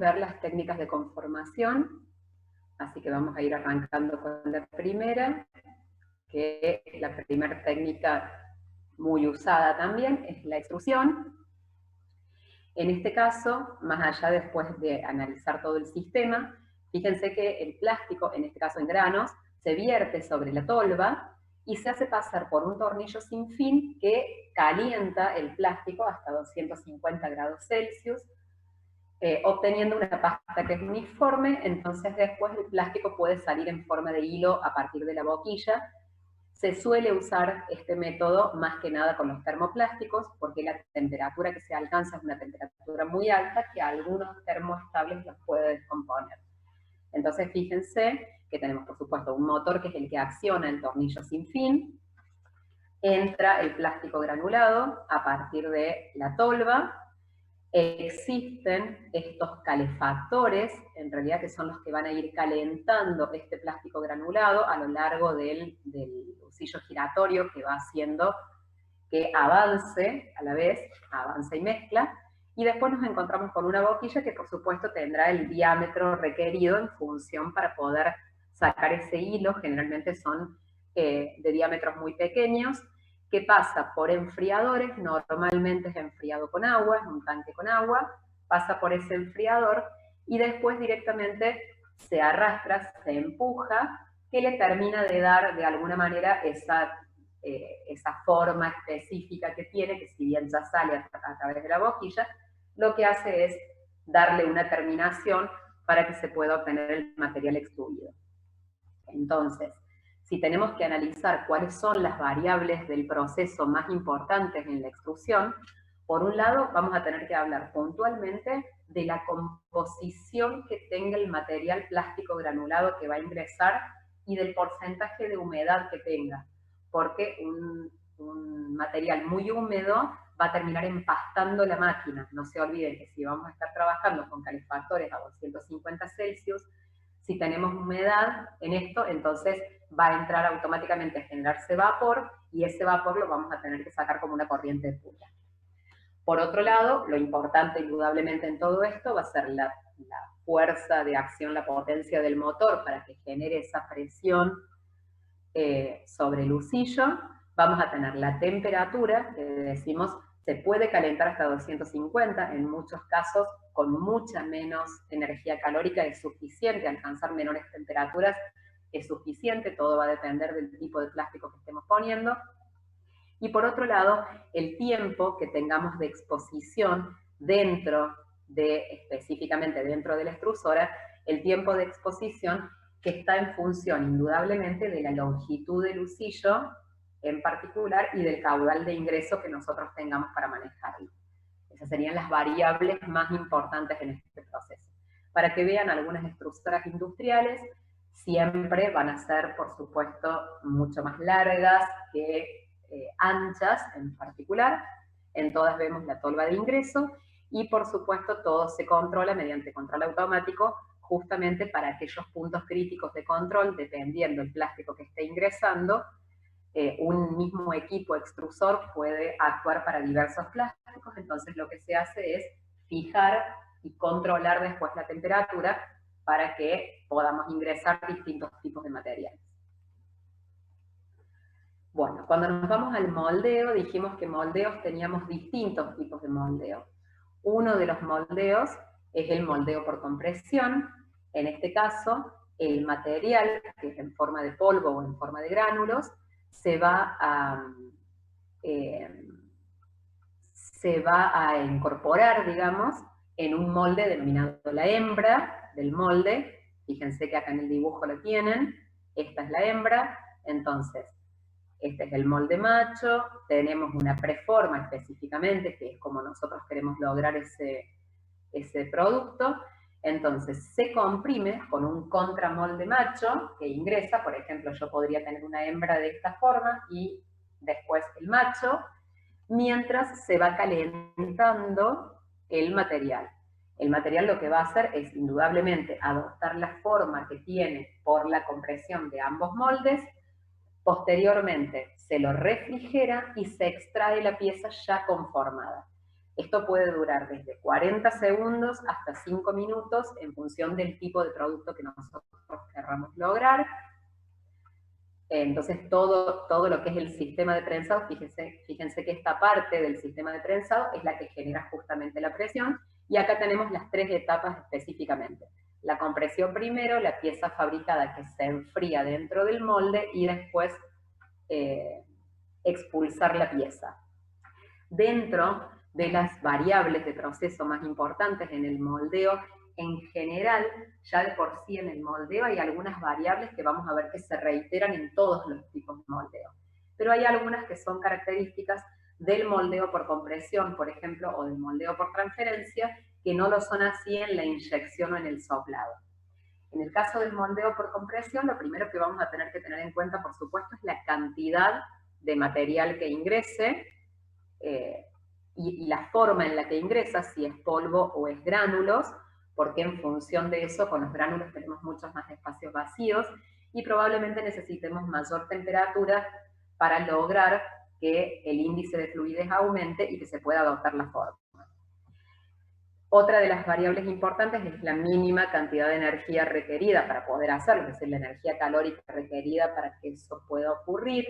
ver las técnicas de conformación, así que vamos a ir arrancando con la primera, que la primera técnica muy usada también es la extrusión. En este caso, más allá después de analizar todo el sistema, fíjense que el plástico, en este caso en granos, se vierte sobre la tolva y se hace pasar por un tornillo sin fin que calienta el plástico hasta 250 grados Celsius, obteniendo una pasta que es uniforme. Entonces después el plástico puede salir en forma de hilo a partir de la boquilla. Se suele usar este método más que nada con los termoplásticos porque la temperatura que se alcanza es una temperatura muy alta que algunos termoestables los puede descomponer. Entonces fíjense que tenemos por supuesto un motor que es el que acciona el tornillo sin fin, entra el plástico granulado a partir de la tolva. Existen estos calefactores, en realidad que son los que van a ir calentando este plástico granulado a lo largo del lucillo giratorio que va haciendo que avance a la vez, avanza y mezcla, y después nos encontramos con una boquilla que por supuesto tendrá el diámetro requerido en función para poder sacar ese hilo. Generalmente son de diámetros muy pequeños, que pasa por enfriadores, normalmente es enfriado con agua, es un tanque con agua, pasa por ese enfriador y después directamente se arrastra, se empuja, que le termina de dar de alguna manera esa forma específica que tiene, que si bien ya sale a través de la boquilla, lo que hace es darle una terminación para que se pueda obtener el material extruido. Entonces, si tenemos que analizar cuáles son las variables del proceso más importantes en la extrusión, por un lado vamos a tener que hablar puntualmente de la composición que tenga el material plástico granulado que va a ingresar y del porcentaje de humedad que tenga, porque un material muy húmedo va a terminar empastando la máquina. No se olviden que si vamos a estar trabajando con calefactores a 250 Celsius, si tenemos humedad en esto, entonces va a entrar automáticamente a generarse vapor y ese vapor lo vamos a tener que sacar como una corriente de pura. Por otro lado, lo importante indudablemente en todo esto va a ser la fuerza de acción, la potencia del motor para que genere esa presión sobre el lucillo. Vamos a tener la temperatura, que decimos se puede calentar hasta 250, en muchos casos con mucha menos energía calórica es suficiente, alcanzar menores temperaturas es suficiente, todo va a depender del tipo de plástico que estemos poniendo. Y por otro lado, el tiempo que tengamos de exposición dentro específicamente dentro de la extrusora, el tiempo de exposición que está en función indudablemente de la longitud del lucillo en particular y del caudal de ingreso que nosotros tengamos para manejarlo. Esas serían las variables más importantes en este proceso. Para que vean, algunas extrusoras industriales siempre van a ser, por supuesto, mucho más largas que anchas en particular. En todas vemos la tolva de ingreso y, por supuesto, todo se controla mediante control automático, justamente para aquellos puntos críticos de control, dependiendo del plástico que esté ingresando. Un mismo equipo extrusor puede actuar para diversos plásticos, entonces lo que se hace es fijar y controlar después la temperatura para que podamos ingresar distintos tipos de materiales. Bueno, cuando nos vamos al moldeo, dijimos que moldeos teníamos distintos tipos de moldeo. Uno de los moldeos es el moldeo por compresión. En este caso, el material, que es en forma de polvo o en forma de gránulos, se va a incorporar, digamos, en un molde denominado la hembra del molde. Fíjense que acá en el dibujo lo tienen. Esta es la hembra. Entonces, este es el molde macho. Tenemos una preforma específicamente, que es como nosotros queremos lograr ese producto. Entonces se comprime con un contramolde macho que ingresa. Por ejemplo, yo podría tener una hembra de esta forma y después el macho, mientras se va calentando el material. El material lo que va a hacer es indudablemente adoptar la forma que tiene por la compresión de ambos moldes. Posteriormente se lo refrigera y se extrae la pieza ya conformada. Esto puede durar desde 40 segundos hasta 5 minutos en función del tipo de producto que nosotros querramos lograr. Entonces todo lo que es el sistema de prensado, fíjense que esta parte del sistema de prensado es la que genera justamente la presión, y acá tenemos las 3 etapas específicamente. La compresión primero, la pieza fabricada que se enfría dentro del molde, y después expulsar la pieza. Dentro de las variables de proceso más importantes en el moldeo, en general, ya de por sí en el moldeo hay algunas variables que vamos a ver que se reiteran en todos los tipos de moldeo. Pero hay algunas que son características del moldeo por compresión, por ejemplo, o del moldeo por transferencia, que no lo son así en la inyección o en el soplado. En el caso del moldeo por compresión, lo primero que vamos a tener que tener en cuenta, por supuesto, es la cantidad de material que ingrese, y la forma en la que ingresa, si es polvo o es gránulos, porque en función de eso, con los gránulos tenemos muchos más espacios vacíos, y probablemente necesitemos mayor temperatura para lograr que el índice de fluidez aumente y que se pueda adoptar la forma. Otra de las variables importantes es la mínima cantidad de energía requerida para poder hacerlo, es decir, la energía calórica requerida para que eso pueda ocurrir.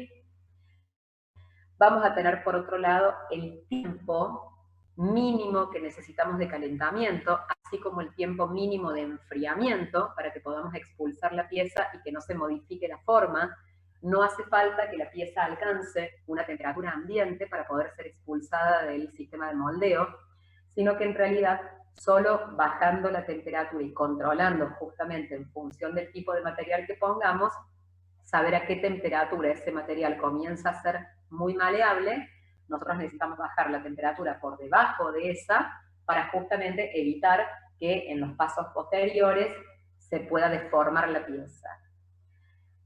Vamos a tener, por otro lado, el tiempo mínimo que necesitamos de calentamiento, así como el tiempo mínimo de enfriamiento para que podamos expulsar la pieza y que no se modifique la forma. No hace falta que la pieza alcance una temperatura ambiente para poder ser expulsada del sistema de moldeo, sino que en realidad solo bajando la temperatura y controlando justamente en función del tipo de material que pongamos, saber a qué temperatura ese material comienza a ser muy maleable. Nosotros necesitamos bajar la temperatura por debajo de esa para justamente evitar que en los pasos posteriores se pueda deformar la pieza.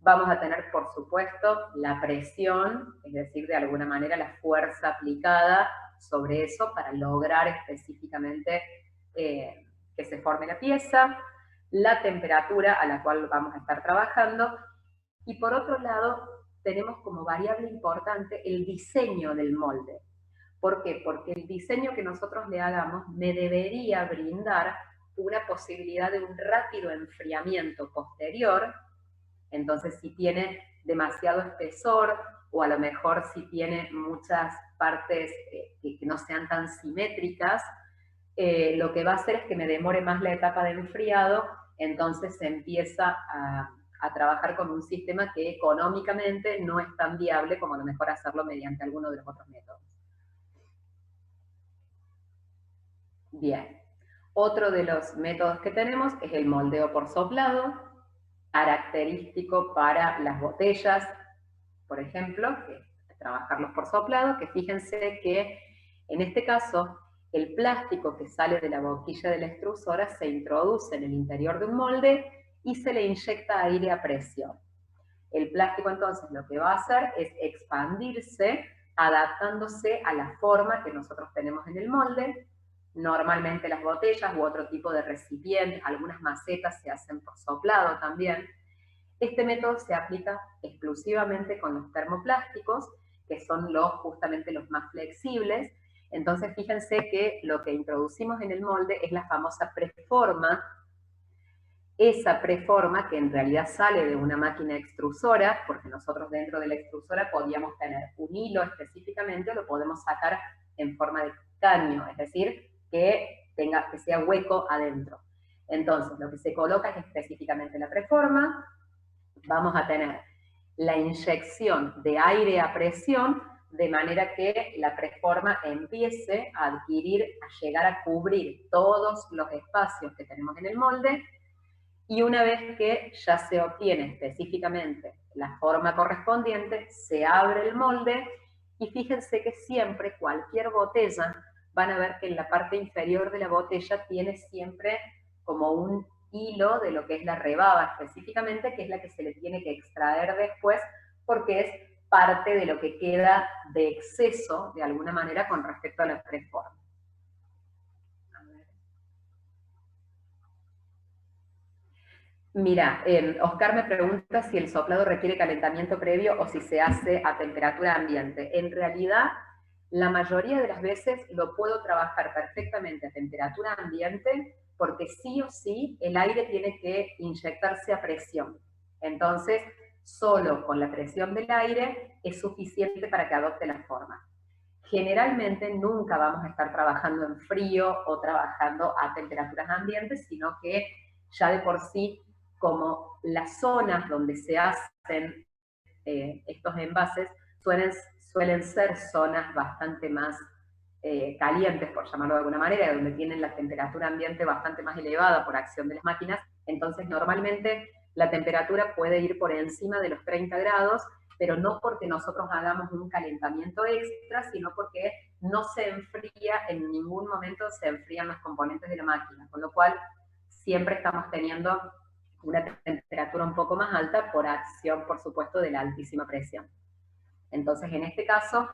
Vamos a tener, por supuesto, la presión, es decir, de alguna manera la fuerza aplicada sobre eso para lograr específicamente que se forme la pieza, la temperatura a la cual vamos a estar trabajando, y por otro lado tenemos como variable importante el diseño del molde. ¿Por qué? Porque el diseño que nosotros le hagamos me debería brindar una posibilidad de un rápido enfriamiento posterior. Entonces, si tiene demasiado espesor, o a lo mejor si tiene muchas partes que no sean tan simétricas, lo que va a hacer es que me demore más la etapa de enfriado, entonces se empieza a trabajar con un sistema que económicamente no es tan viable como a lo mejor hacerlo mediante alguno de los otros métodos. Bien, otro de los métodos que tenemos es el moldeo por soplado, característico para las botellas, por ejemplo, trabajarlos por soplado, que fíjense que en este caso el plástico que sale de la boquilla de la extrusora se introduce en el interior de un molde y se le inyecta aire a presión. El plástico entonces lo que va a hacer es expandirse adaptándose a la forma que nosotros tenemos en el molde. Normalmente las botellas u otro tipo de recipientes, algunas macetas se hacen por soplado también. Este método se aplica exclusivamente con los termoplásticos, que son justamente los más flexibles. Entonces fíjense que lo que introducimos en el molde es la famosa preforma. Esa preforma, que en realidad sale de una máquina extrusora, porque nosotros dentro de la extrusora podíamos tener un hilo específicamente, o lo podemos sacar en forma de caño, es decir, que sea hueco adentro. Entonces, lo que se coloca es específicamente la preforma. Vamos a tener la inyección de aire a presión, de manera que la preforma empiece a adquirir, a llegar a cubrir todos los espacios que tenemos en el molde, y una vez que ya se obtiene específicamente la forma correspondiente, se abre el molde, y fíjense que siempre cualquier botella, van a ver que en la parte inferior de la botella tiene siempre como un hilo de lo que es la rebaba específicamente, que es la que se le tiene que extraer después, porque es parte de lo que queda de exceso, de alguna manera, con respecto a la preforma. Mira, Oscar me pregunta si el soplado requiere calentamiento previo o si se hace a temperatura ambiente. En realidad, La mayoría de las veces lo puedo trabajar perfectamente a temperatura ambiente porque sí o sí el aire tiene que inyectarse a presión. Entonces, solo con la presión del aire es suficiente para que adopte la forma. Generalmente nunca vamos a estar trabajando en frío o trabajando a temperaturas ambientes, sino que ya de por sí, como las zonas donde se hacen estos envases suelen ser zonas bastante más calientes, por llamarlo de alguna manera, donde tienen la temperatura ambiente bastante más elevada por acción de las máquinas. Entonces, normalmente la temperatura puede ir por encima de los 30 grados, pero no porque nosotros hagamos un calentamiento extra, sino porque no se enfría, en ningún momento se enfrían los componentes de la máquina, con lo cual siempre estamos teniendo una temperatura un poco más alta por acción, por supuesto, de la altísima presión. Entonces, en este caso,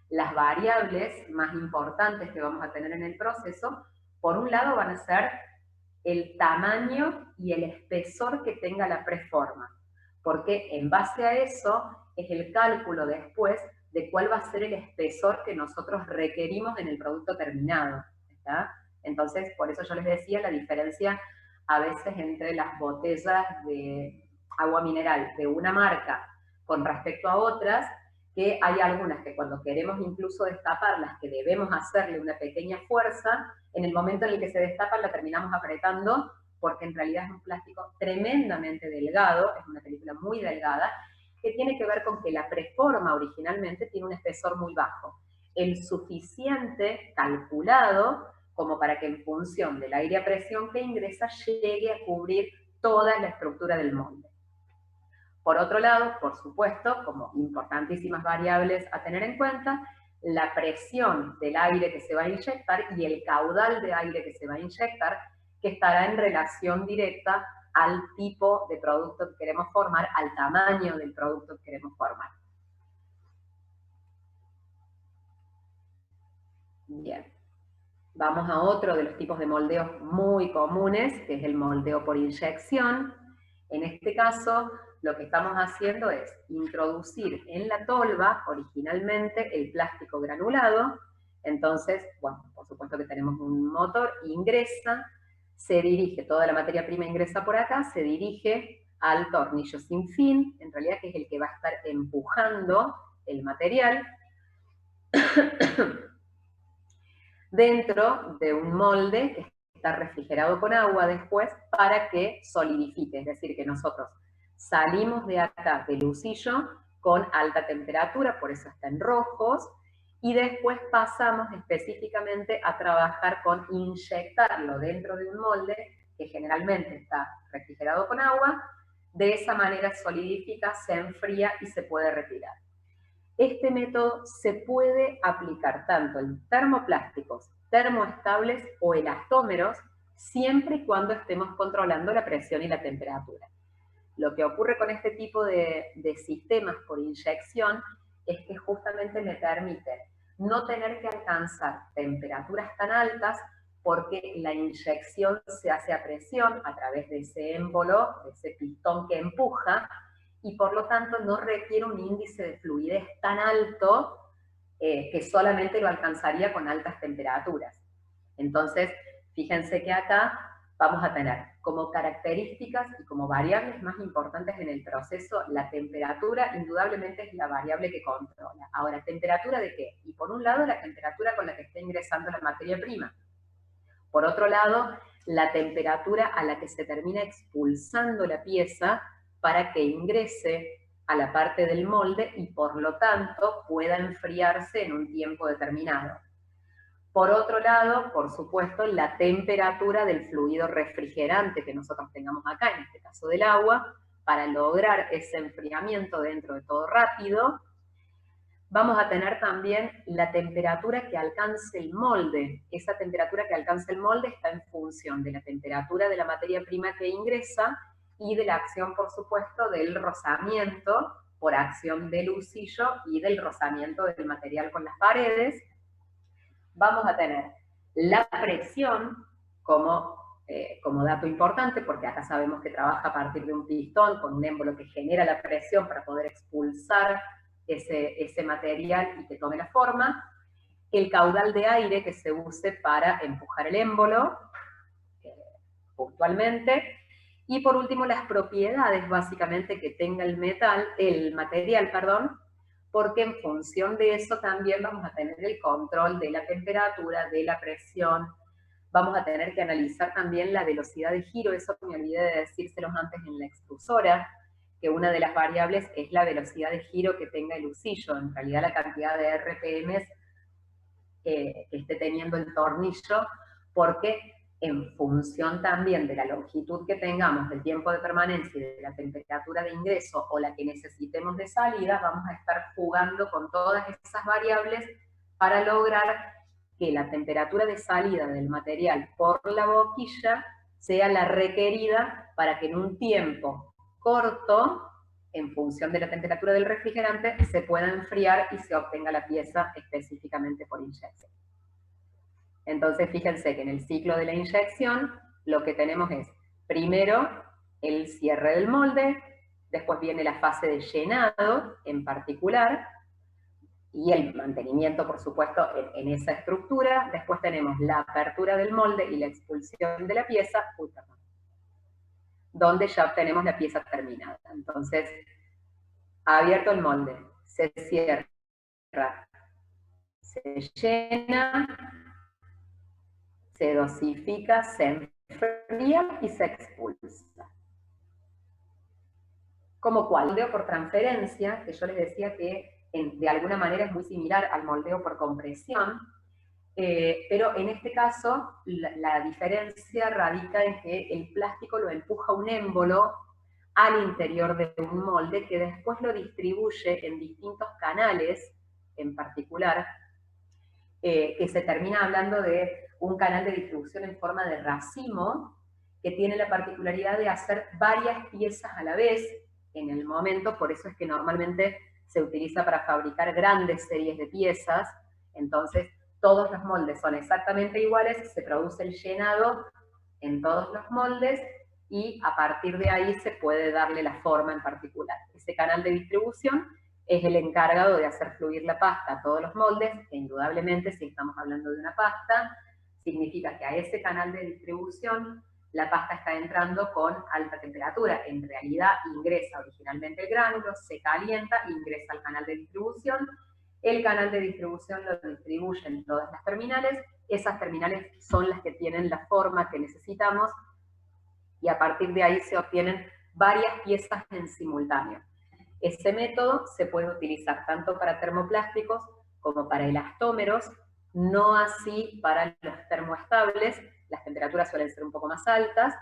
las variables más importantes que vamos a tener en el proceso, por un lado van a ser el tamaño y el espesor que tenga la preforma, porque en base a eso es el cálculo después de cuál va a ser el espesor que nosotros requerimos en el producto terminado, ¿está? Entonces, por eso yo les decía la diferencia a veces entre las botellas de agua mineral de una marca con respecto a otras, que hay algunas que cuando queremos incluso destaparlas, que debemos hacerle una pequeña fuerza, en el momento en el que se destapan la terminamos apretando, porque en realidad es un plástico tremendamente delgado, es una película muy delgada, que tiene que ver con que la preforma originalmente tiene un espesor muy bajo, el suficiente calculado como para que en función del aire a presión que ingresa llegue a cubrir toda la estructura del molde. Por otro lado, por supuesto, como importantísimas variables a tener en cuenta, la presión del aire que se va a inyectar y el caudal de aire que se va a inyectar, que estará en relación directa al tipo de producto que queremos formar, al tamaño del producto que queremos formar. Bien. Vamos a otro de los tipos de moldeos muy comunes, que es el moldeo por inyección. En este caso, lo que estamos haciendo es introducir en la tolva originalmente el plástico granulado. Entonces, bueno, por supuesto que tenemos un motor, ingresa, se dirige, toda la materia prima ingresa por acá, se dirige al tornillo sin fin, en realidad que es el que va a estar empujando el material dentro de un molde que está refrigerado con agua después para que solidifique, es decir, que nosotros salimos de acá del usillo con alta temperatura, por eso está en rojos, y después pasamos específicamente a trabajar con inyectarlo dentro de un molde que generalmente está refrigerado con agua, de esa manera solidifica, se enfría y se puede retirar. Este método se puede aplicar tanto en termoplásticos, termoestables o elastómeros, siempre y cuando estemos controlando la presión y la temperatura. Lo que ocurre con este tipo de sistemas por inyección es que justamente me permite no tener que alcanzar temperaturas tan altas porque la inyección se hace a presión a través de ese émbolo, de ese pistón que empuja, y por lo tanto no requiere un índice de fluidez tan alto que solamente lo alcanzaría con altas temperaturas. Entonces, fíjense que acá vamos a tener como características y como variables más importantes en el proceso, la temperatura indudablemente es la variable que controla. Ahora, ¿temperatura de qué? Y por un lado, la temperatura con la que está ingresando la materia prima. Por otro lado, la temperatura a la que se termina expulsando la pieza para que ingrese a la parte del molde y por lo tanto pueda enfriarse en un tiempo determinado. Por otro lado, por supuesto, la temperatura del fluido refrigerante que nosotros tengamos acá, en este caso del agua, para lograr ese enfriamiento dentro de todo rápido. Vamos a tener también la temperatura que alcance el molde. Esa temperatura que alcance el molde está en función de la temperatura de la materia prima que ingresa y de la acción, por supuesto, del rozamiento por acción del usillo y del rozamiento del material con las paredes. Vamos a tener la presión como dato importante, porque acá sabemos que trabaja a partir de un pistón con un émbolo que genera la presión para poder expulsar ese material y que tome la forma, el caudal de aire que se use para empujar el émbolo, puntualmente, y por último las propiedades básicamente que tenga el material, porque en función de eso también vamos a tener el control de la temperatura, de la presión, vamos a tener que analizar también la velocidad de giro, eso me olvidé de decírselos antes en la extrusora, que una de las variables es la velocidad de giro que tenga el husillo, en realidad la cantidad de RPM que esté teniendo el tornillo, porque en función también de la longitud que tengamos, del tiempo de permanencia y de la temperatura de ingreso o la que necesitemos de salida, vamos a estar jugando con todas esas variables para lograr que la temperatura de salida del material por la boquilla sea la requerida para que en un tiempo corto, en función de la temperatura del refrigerante, se pueda enfriar y se obtenga la pieza específicamente por inyección. Entonces, fíjense que en el ciclo de la inyección, lo que tenemos es, primero, el cierre del molde, después viene la fase de llenado en particular, y el mantenimiento, por supuesto, en esa estructura. Después tenemos la apertura del molde y la expulsión de la pieza, donde ya obtenemos la pieza terminada. Entonces, abierto el molde, se cierra, se llena, se dosifica, se enfría y se expulsa. ¿Como cuál? Moldeo por transferencia, que yo les decía que de alguna manera es muy similar al moldeo por compresión, pero en este caso la diferencia radica en que el plástico lo empuja un émbolo al interior de un molde que después lo distribuye en distintos canales, en particular, que se termina hablando de un canal de distribución en forma de racimo, que tiene la particularidad de hacer varias piezas a la vez en el momento, por eso es que normalmente se utiliza para fabricar grandes series de piezas. Entonces todos los moldes son exactamente iguales, se produce el llenado en todos los moldes y a partir de ahí se puede darle la forma en particular. Ese canal de distribución es el encargado de hacer fluir la pasta a todos los moldes, e indudablemente si estamos hablando de una pasta, significa que a ese canal de distribución la pasta está entrando con alta temperatura. En realidad ingresa originalmente el gránulo, se calienta, ingresa al canal de distribución. El canal de distribución lo distribuyen todas las terminales. Esas terminales son las que tienen la forma que necesitamos y a partir de ahí se obtienen varias piezas en simultáneo. Ese método se puede utilizar tanto para termoplásticos como para elastómeros, no así para los termoestables. Las temperaturas suelen ser un poco más altas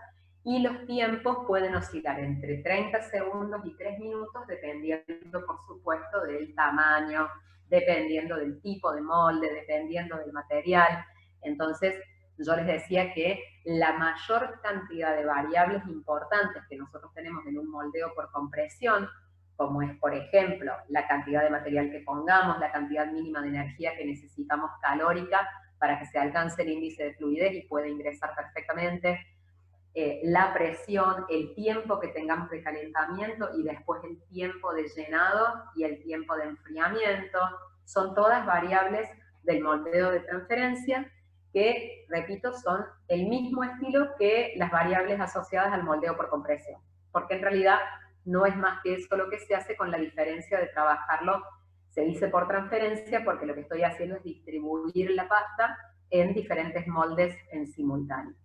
y los tiempos pueden oscilar entre 30 segundos y 3 minutos, dependiendo, por supuesto, del tamaño, dependiendo del tipo de molde, dependiendo del material. Entonces, yo les decía que la mayor cantidad de variables importantes que nosotros tenemos en un moldeo por compresión, como es, por ejemplo, la cantidad de material que pongamos, la cantidad mínima de energía que necesitamos calórica para que se alcance el índice de fluidez y pueda ingresar perfectamente, la presión, el tiempo que tengamos de calentamiento y después el tiempo de llenado y el tiempo de enfriamiento, son todas variables del moldeo de transferencia que, repito, son el mismo estilo que las variables asociadas al moldeo por compresión, porque en realidad no es más que eso lo que se hace, con la diferencia de trabajarlo, se dice por transferencia porque lo que estoy haciendo es distribuir la pasta en diferentes moldes en simultáneo.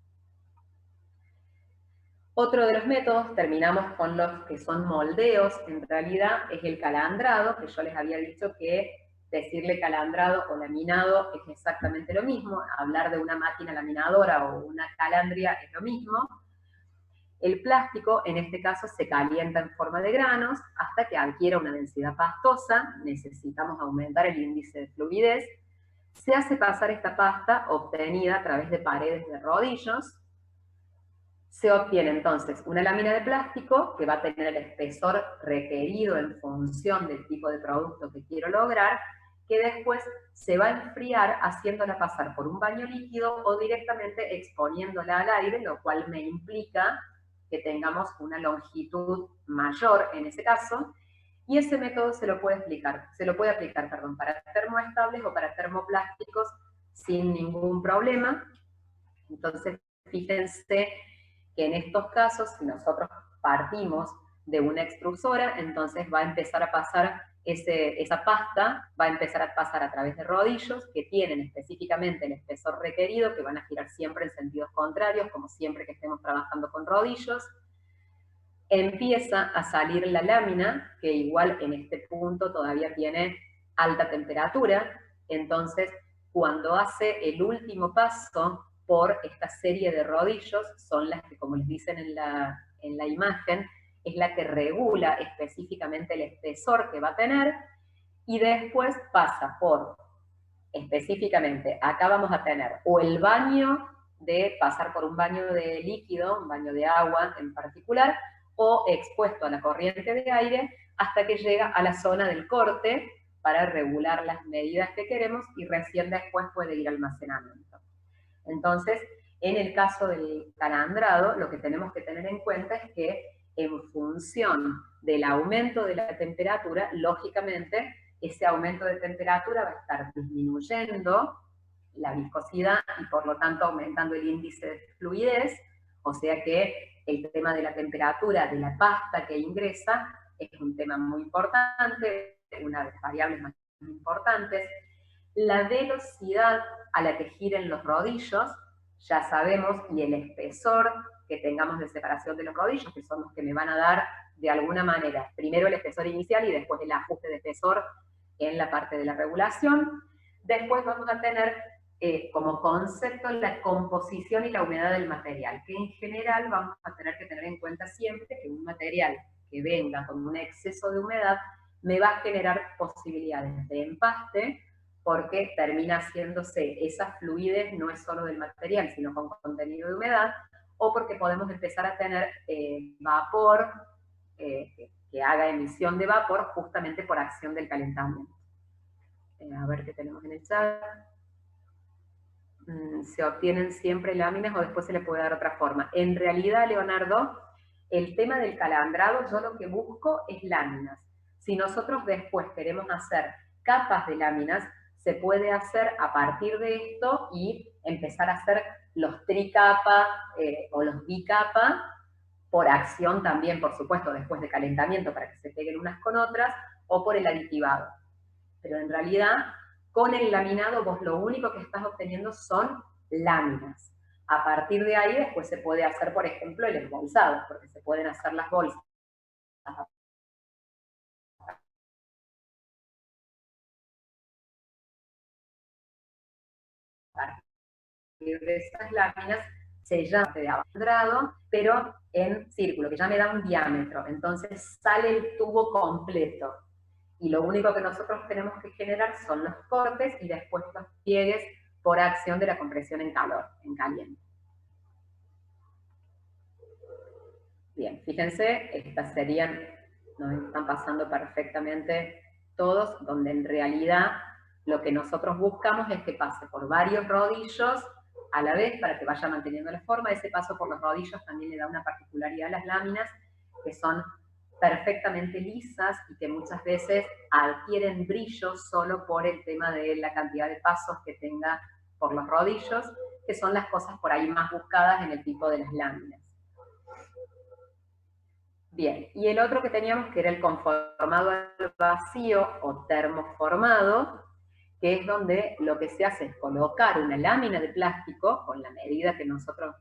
Otro de los métodos, terminamos con los que son moldeos, en realidad es el calandrado, que yo les había dicho que decirle calandrado o laminado es exactamente lo mismo, hablar de una máquina laminadora o una calandria es lo mismo. El plástico, en este caso, se calienta en forma de granos hasta que adquiera una densidad pastosa, necesitamos aumentar el índice de fluidez, se hace pasar esta pasta obtenida a través de paredes de rodillos, se obtiene entonces una lámina de plástico que va a tener el espesor requerido en función del tipo de producto que quiero lograr, que después se va a enfriar haciéndola pasar por un baño líquido o directamente exponiéndola al aire, lo cual me implica que tengamos una longitud mayor en ese caso, Y ese método se lo puede aplicar, perdón, para termoestables o para termoplásticos sin ningún problema. Entonces, fíjense que en estos casos, si nosotros partimos de una extrusora, entonces va a empezar a pasar esa pasta, va a empezar a pasar a través de rodillos que tienen específicamente el espesor requerido, que van a girar siempre en sentidos contrarios, como siempre que estemos trabajando con rodillos. Empieza a salir la lámina, que igual en este punto todavía tiene alta temperatura, entonces cuando hace el último paso por esta serie de rodillos, son las que, como les dicen en la imagen, es la que regula específicamente el espesor que va a tener, y después pasa por, específicamente, acá vamos a tener o el baño de pasar por un baño de líquido, un baño de agua en particular, o expuesto a la corriente de aire hasta que llega a la zona del corte para regular las medidas que queremos y recién después puede ir al almacenamiento. Entonces, en el caso del calandrado, lo que tenemos que tener en cuenta es que en función del aumento de la temperatura, lógicamente, ese aumento de temperatura va a estar disminuyendo la viscosidad y por lo tanto aumentando el índice de fluidez, o sea que el tema de la temperatura de la pasta que ingresa es un tema muy importante, una de las variables más importantes. La velocidad a la que giren los rodillos, ya sabemos, y el espesor que tengamos de separación de los rodillos, que son los que me van a dar de alguna manera, primero el espesor inicial y después el ajuste de espesor en la parte de la regulación. Después vamos a tener como concepto la composición y la humedad del material, que en general vamos a tener que tener en cuenta siempre que un material que venga con un exceso de humedad me va a generar posibilidades de empaste, porque termina haciéndose esa fluidez no es solo del material, sino con contenido de humedad, o porque podemos empezar a tener vapor, que haga emisión de vapor justamente por acción del calentamiento. A ver qué tenemos en el chat. Se obtienen siempre láminas o después se le puede dar otra forma. En realidad, Leonardo, el tema del calandrado, yo lo que busco es láminas. Si nosotros después queremos hacer capas de láminas, se puede hacer a partir de esto y empezar a hacer los tricapa o los bicapa, por acción también, por supuesto, después de calentamiento para que se peguen unas con otras, o por el aditivado. Pero en realidad, con el laminado vos lo único que estás obteniendo son láminas. A partir de ahí después se puede hacer, por ejemplo, el embolsado, porque se pueden hacer las bolsas de esas láminas, se llama de abandrado, pero en círculo, que ya me da un diámetro. Entonces sale el tubo completo. Y lo único que nosotros tenemos que generar son los cortes y después los pliegues por acción de la compresión en calor, en caliente. Bien, fíjense, estas serían, nos están pasando perfectamente todos, donde en realidad lo que nosotros buscamos es que pase por varios rodillos a la vez para que vaya manteniendo la forma. Ese paso por los rodillos también le da una particularidad a las láminas, que son perfectamente lisas y que muchas veces adquieren brillo solo por el tema de la cantidad de pasos que tenga por los rodillos, que son las cosas por ahí más buscadas en el tipo de las láminas. Bien, y el otro que teníamos que era el conformado al vacío o termoformado, que es donde lo que se hace es colocar una lámina de plástico con la medida que nosotros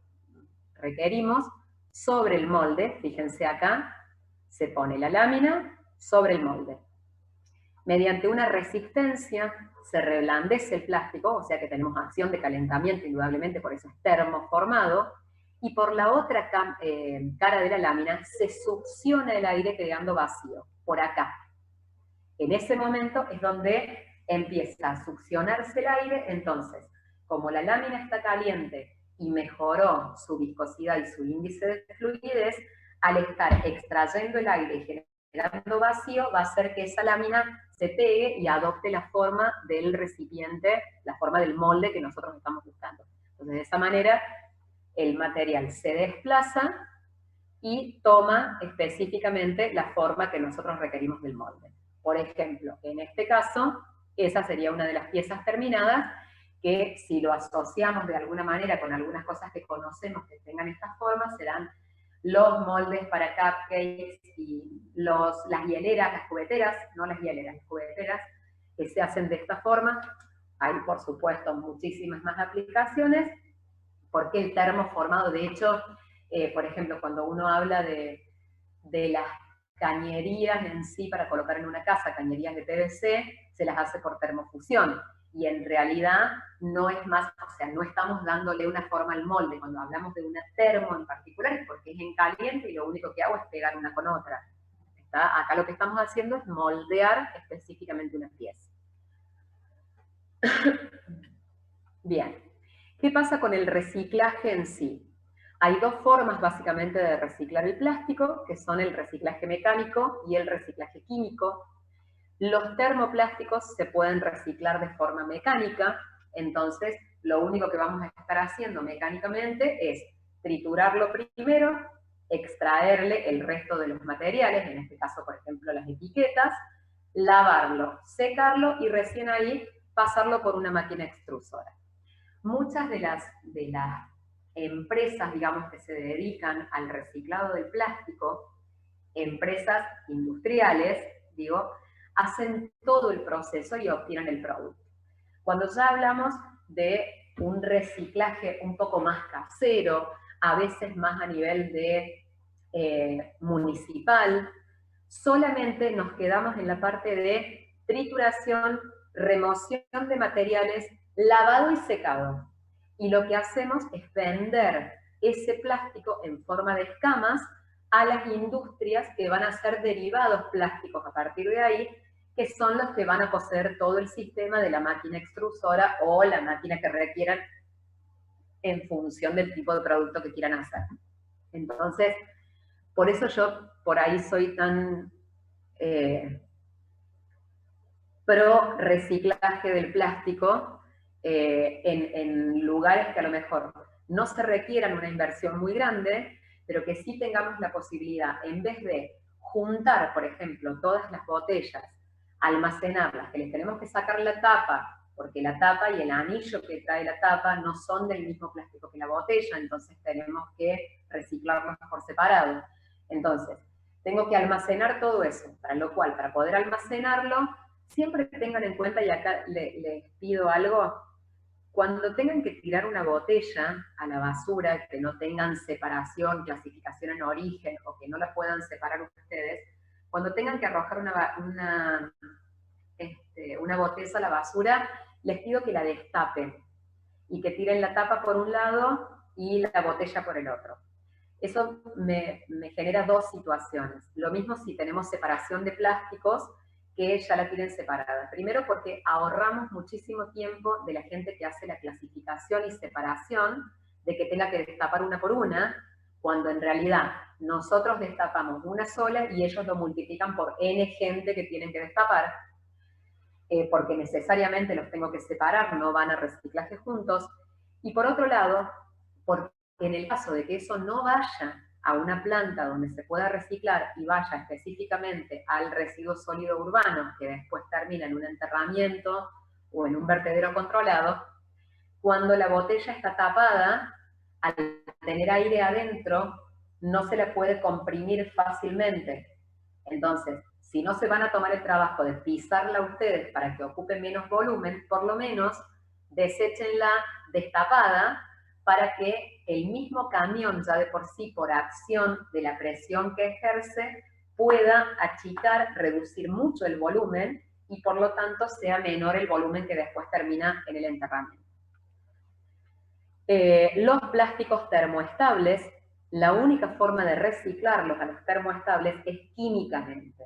requerimos sobre el molde. Fíjense acá, se pone la lámina sobre el molde. Mediante una resistencia se reblandece el plástico, o sea que tenemos acción de calentamiento indudablemente, por eso es termoformado, y por la otra cara de la lámina se succiona el aire quedando vacío, por acá. En ese momento es donde empieza a succionarse el aire, entonces, como la lámina está caliente y mejoró su viscosidad y su índice de fluidez, al estar extrayendo el aire y generando vacío, va a hacer que esa lámina se pegue y adopte la forma del recipiente, la forma del molde que nosotros estamos buscando. Entonces, de esa manera, el material se desplaza y toma específicamente la forma que nosotros requerimos del molde. Por ejemplo, en este caso, esa sería una de las piezas terminadas, que si lo asociamos de alguna manera con algunas cosas que conocemos que tengan estas formas, serán los moldes para cupcakes y las hieleras, las cubeteras, no las hieleras, las cubeteras, que se hacen de esta forma. Hay, por supuesto, muchísimas más aplicaciones, porque el termoformado, de hecho, por ejemplo, cuando uno habla de las cañerías en sí para colocar en una casa, cañerías de PVC, se las hace por termofusión. Y en realidad no es más, o sea, no estamos dándole una forma al molde. Cuando hablamos de una termo en particular es porque es en caliente y lo único que hago es pegar una con otra. Acá lo que estamos haciendo es moldear específicamente una pieza. Bien, ¿qué pasa con el reciclaje en sí? Hay dos formas básicamente de reciclar el plástico, que son el reciclaje mecánico y el reciclaje químico. Los termoplásticos se pueden reciclar de forma mecánica, entonces lo único que vamos a estar haciendo mecánicamente es triturarlo primero, extraerle el resto de los materiales, en este caso, por ejemplo, las etiquetas, lavarlo, secarlo y recién ahí pasarlo por una máquina extrusora. Muchas de las empresas, digamos, que se dedican al reciclado del plástico, empresas industriales, digo, hacen todo el proceso y obtienen el producto. Cuando ya hablamos de un reciclaje un poco más casero, a veces más a nivel de municipal, solamente nos quedamos en la parte de trituración, remoción de materiales, lavado y secado. Y lo que hacemos es vender ese plástico en forma de escamas a las industrias que van a hacer derivados plásticos a partir de ahí, que son los que van a poseer todo el sistema de la máquina extrusora o la máquina que requieran en función del tipo de producto que quieran hacer. Entonces, por eso yo por ahí soy tan pro reciclaje del plástico en lugares que a lo mejor no se requieran una inversión muy grande, pero que sí tengamos la posibilidad, en vez de juntar, por ejemplo, todas las botellas, almacenarlas, que les tenemos que sacar la tapa, porque la tapa y el anillo que trae la tapa no son del mismo plástico que la botella, entonces tenemos que reciclarlos por separado. Entonces, tengo que almacenar todo eso, para lo cual, para poder almacenarlo, siempre tengan en cuenta, y acá les pido algo, cuando tengan que tirar una botella a la basura, que no tengan separación, clasificación en origen, o que no la puedan separar ustedes, cuando tengan que arrojar una botella a la basura, les pido que la destapen y que tiren la tapa por un lado y la botella por el otro. Eso me genera dos situaciones. Lo mismo si tenemos separación de plásticos, que ya la tienen separada. Primero porque ahorramos muchísimo tiempo de la gente que hace la clasificación y separación, de que tenga que destapar una por una, cuando en realidad nosotros destapamos una sola y ellos lo multiplican por N gente que tienen que destapar, porque necesariamente los tengo que separar, no van a reciclaje juntos. Y por otro lado, porque en el caso de que eso no vaya a una planta donde se pueda reciclar y vaya específicamente al residuo sólido urbano, que después termina en un enterramiento o en un vertedero controlado, cuando la botella está tapada, al tener aire adentro, no se la puede comprimir fácilmente. Entonces, si no se van a tomar el trabajo de pisarla ustedes para que ocupe menos volumen, por lo menos deséchenla destapada para que el mismo camión, ya de por sí, por acción de la presión que ejerce, pueda achicar, reducir mucho el volumen y por lo tanto sea menor el volumen que después termina en el enterramiento. Los plásticos termoestables, la única forma de reciclarlos a los termoestables es químicamente.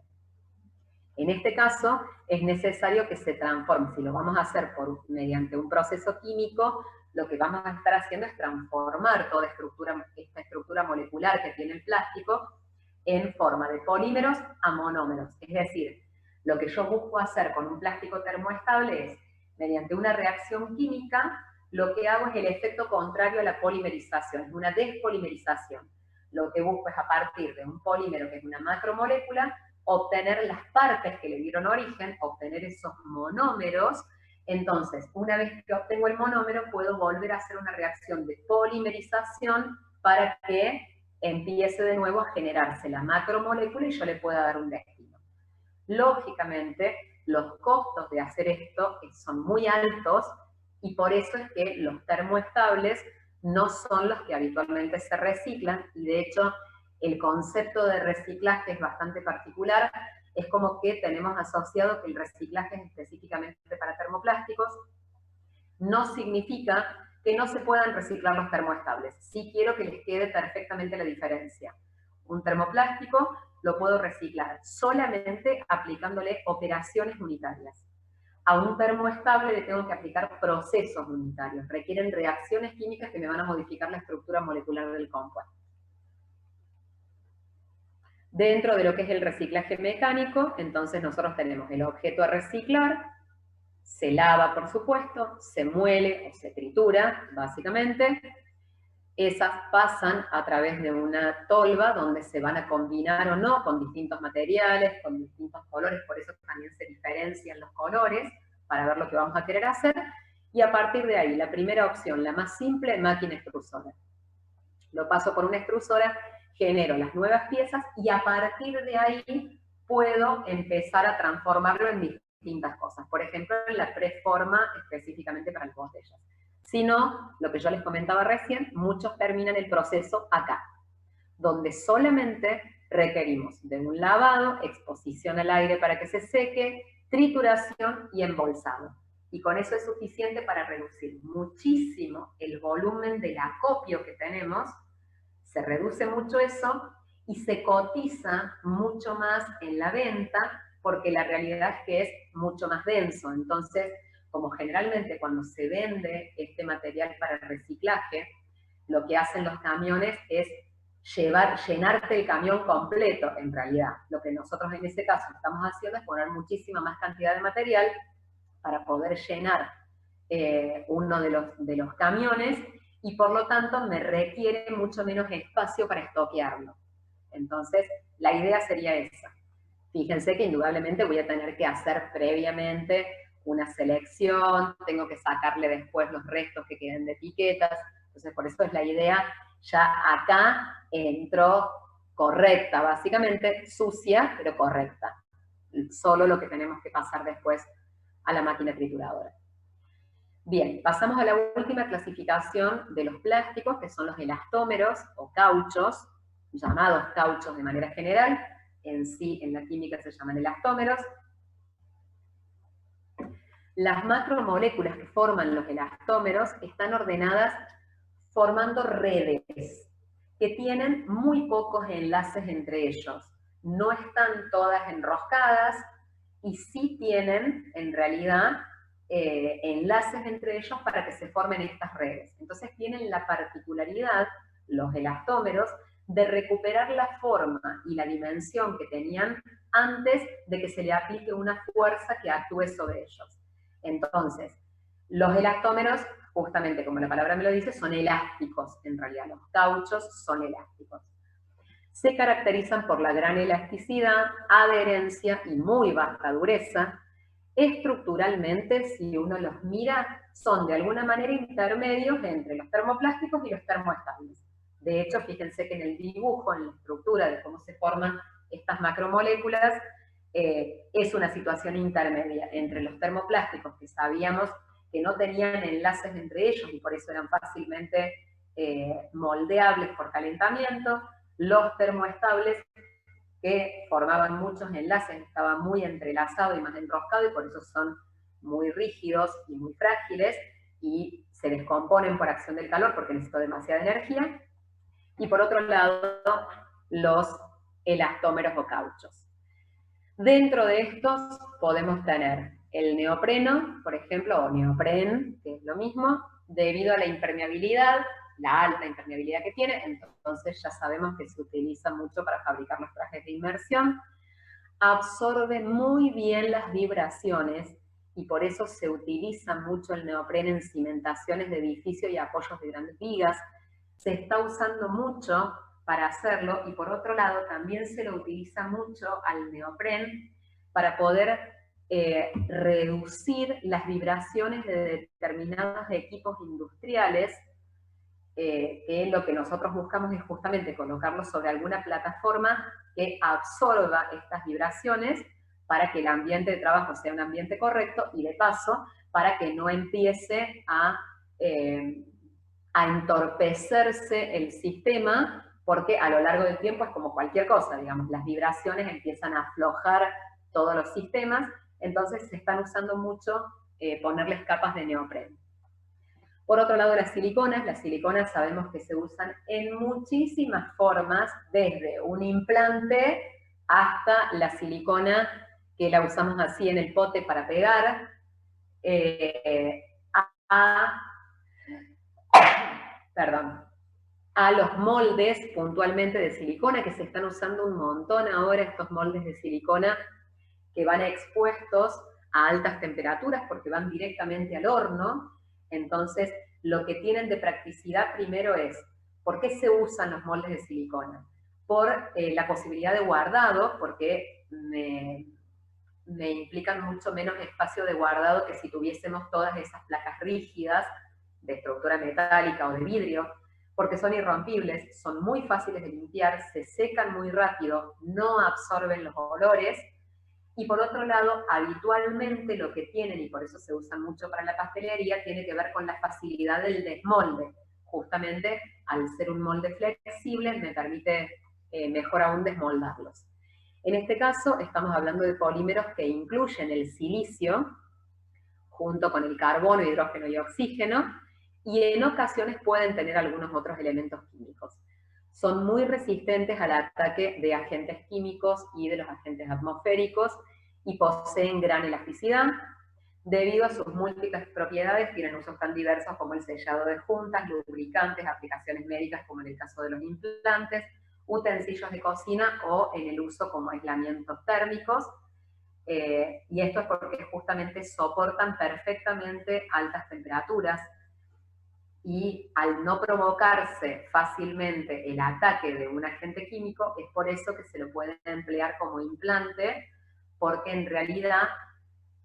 En este caso, es necesario que se transforme. Si lo vamos a hacer mediante un proceso químico, lo que vamos a estar haciendo es transformar toda esta estructura molecular que tiene el plástico en forma de polímeros a monómeros. Es decir, lo que yo busco hacer con un plástico termoestable es, mediante una reacción química, lo que hago es el efecto contrario a la polimerización, es una despolimerización. lo que busco es a partir de un polímero que es una macromolécula, obtener las partes que le dieron origen, obtener esos monómeros. Entonces, una vez que obtengo el monómero, puedo volver a hacer una reacción de polimerización para que empiece de nuevo a generarse la macromolécula y yo le pueda dar un destino. Lógicamente, los costos de hacer esto son muy altos y por eso es que los termoestables no son los que habitualmente se reciclan, y de hecho el concepto de reciclaje es bastante particular. Es como que tenemos asociado que el reciclaje es específicamente para termoplásticos. No significa que no se puedan reciclar los termoestables. Sí quiero que les quede perfectamente la diferencia. Un termoplástico lo puedo reciclar solamente aplicándole operaciones unitarias. A un termoestable le tengo que aplicar procesos unitarios. Requieren reacciones químicas que me van a modificar la estructura molecular del compuesto. Dentro de lo que es el reciclaje mecánico, entonces nosotros tenemos el objeto a reciclar, se lava, por supuesto, se muele o se tritura, básicamente. Esas pasan a través de una tolva donde se van a combinar o no con distintos materiales, con distintos colores, por eso también se diferencian los colores para ver lo que vamos a querer hacer. Y a partir de ahí, la primera opción, la más simple, máquina extrusora. Lo paso por una extrusora, genero las nuevas piezas y a partir de ahí puedo empezar a transformarlo en distintas cosas. Por ejemplo, en la preforma específicamente para las botellas. Si no, lo que yo les comentaba recién, muchos terminan el proceso acá, donde solamente requerimos de un lavado, exposición al aire para que se seque, trituración y embolsado. Y con eso es suficiente para reducir muchísimo el volumen del acopio que tenemos. Se reduce mucho eso y se cotiza mucho más en la venta porque la realidad es que es mucho más denso. Entonces, como generalmente cuando se vende este material para reciclaje, lo que hacen los camiones es llenarte el camión completo, en realidad. Lo que nosotros en este caso estamos haciendo es poner muchísima más cantidad de material para poder llenar uno de los camiones y por lo tanto me requiere mucho menos espacio para estoquearlo. Entonces, la idea sería esa. Fíjense que indudablemente voy a tener que hacer previamente una selección, tengo que sacarle después los restos que queden de etiquetas, entonces por eso es la idea, ya acá entró correcta, básicamente, sucia, pero correcta. Solo lo que tenemos que pasar después a la máquina trituradora. Bien, pasamos a la última clasificación de los plásticos, que son los elastómeros o cauchos, llamados cauchos de manera general. En sí, en la química se llaman elastómeros. Las macromoléculas que forman los elastómeros están ordenadas formando redes que tienen muy pocos enlaces entre ellos. No están todas enroscadas y sí tienen, en realidad, enlaces entre ellos para que se formen estas redes. Entonces tienen la particularidad, los elastómeros, de recuperar la forma y la dimensión que tenían antes de que se le aplique una fuerza que actúe sobre ellos. Entonces, los elastómeros, justamente como la palabra me lo dice, son elásticos, en realidad los cauchos son elásticos. Se caracterizan por la gran elasticidad, adherencia y muy baja dureza. Estructuralmente, si uno los mira, son de alguna manera intermedios entre los termoplásticos y los termoestables. De hecho, fíjense que en el dibujo, en la estructura de cómo se forman estas macromoléculas, es una situación intermedia entre los termoplásticos, que sabíamos que no tenían enlaces entre ellos y por eso eran fácilmente moldeables por calentamiento, los termoestables que formaban muchos enlaces, estaban muy entrelazados y más enroscados y por eso son muy rígidos y muy frágiles y se descomponen por acción del calor porque necesitan demasiada energía. Y por otro lado, los elastómeros o cauchos. Dentro de estos podemos tener el neopreno, por ejemplo, o neopren, que es lo mismo, debido a la impermeabilidad, la alta impermeabilidad que tiene, entonces ya sabemos que se utiliza mucho para fabricar los trajes de inmersión, absorbe muy bien las vibraciones y por eso se utiliza mucho el neopren en cimentaciones de edificios y apoyos de grandes vigas. Se está usando mucho para hacerlo, y por otro lado también se lo utiliza mucho al neopren para poder reducir las vibraciones de determinados equipos industriales, que lo que nosotros buscamos es justamente colocarlos sobre alguna plataforma que absorba estas vibraciones para que el ambiente de trabajo sea un ambiente correcto y de paso para que no empiece a entorpecerse el sistema, porque a lo largo del tiempo es como cualquier cosa, digamos, las vibraciones empiezan a aflojar todos los sistemas, entonces se están usando mucho ponerles capas de neopren. Por otro lado, las siliconas sabemos que se usan en muchísimas formas, desde un implante hasta la silicona que la usamos así en el pote para pegar, a los moldes puntualmente de silicona, que se están usando un montón ahora, estos moldes de silicona que van expuestos a altas temperaturas porque van directamente al horno. Entonces, lo que tienen de practicidad primero es, ¿por qué se usan los moldes de silicona? Por la posibilidad de guardado, porque me implican mucho menos espacio de guardado que si tuviésemos todas esas placas rígidas de estructura metálica o de vidrio, porque son irrompibles, son muy fáciles de limpiar, se secan muy rápido, no absorben los olores, y por otro lado, habitualmente lo que tienen, y por eso se usan mucho para la pastelería, tiene que ver con la facilidad del desmolde. Justamente, al ser un molde flexible, me permite mejor aún desmoldarlos. En este caso, estamos hablando de polímeros que incluyen el silicio, junto con el carbono, hidrógeno y oxígeno, y en ocasiones pueden tener algunos otros elementos químicos. Son muy resistentes al ataque de agentes químicos y de los agentes atmosféricos y poseen gran elasticidad. Debido a sus múltiples propiedades, tienen usos tan diversos como el sellado de juntas, lubricantes, aplicaciones médicas como en el caso de los implantes, utensilios de cocina o en el uso como aislamientos térmicos. Y esto es porque justamente soportan perfectamente altas temperaturas, y al no provocarse fácilmente el ataque de un agente químico, es por eso que se lo puede emplear como implante, porque en realidad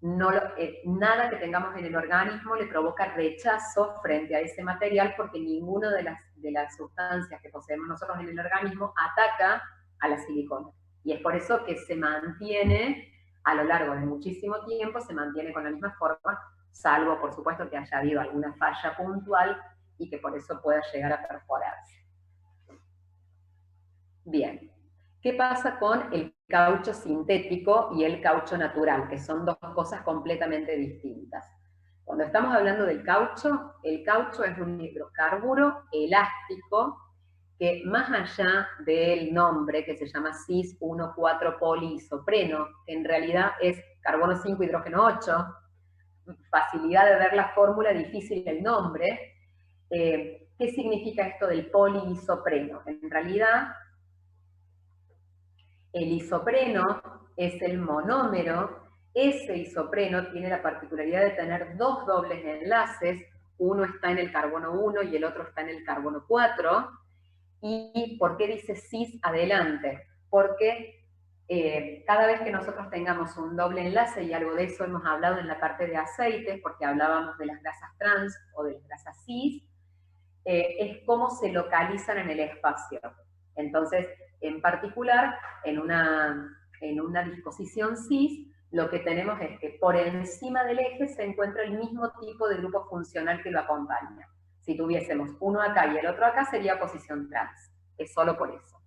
nada que tengamos en el organismo le provoca rechazo frente a ese material, porque ninguna de las sustancias que poseemos nosotros en el organismo ataca a la silicona. Y es por eso que se mantiene a lo largo de muchísimo tiempo, se mantiene con la misma forma, salvo por supuesto que haya habido alguna falla puntual y que por eso pueda llegar a perforarse. Bien, ¿qué pasa con el caucho sintético y el caucho natural? Que son dos cosas completamente distintas. Cuando estamos hablando del caucho es un hidrocarburo elástico que, más allá del nombre que se llama cis 1,4 poliisopreno, que en realidad es carbono 5, hidrógeno 8, facilidad de ver la fórmula, difícil el nombre. ¿Qué significa esto del poliisopreno? En realidad, el isopreno es el monómero. Ese isopreno tiene la particularidad de tener dos dobles enlaces, uno está en el carbono 1 y el otro está en el carbono 4. ¿Y por qué dice cis adelante? Porque cada vez que nosotros tengamos un doble enlace, y algo de eso hemos hablado en la parte de aceites, porque hablábamos de las grasas trans o de las grasas cis, es cómo se localizan en el espacio. Entonces, en particular, en una disposición cis, lo que tenemos es que por encima del eje se encuentra el mismo tipo de grupo funcional que lo acompaña. Si tuviésemos uno acá y el otro acá, sería posición trans. Es solo por eso.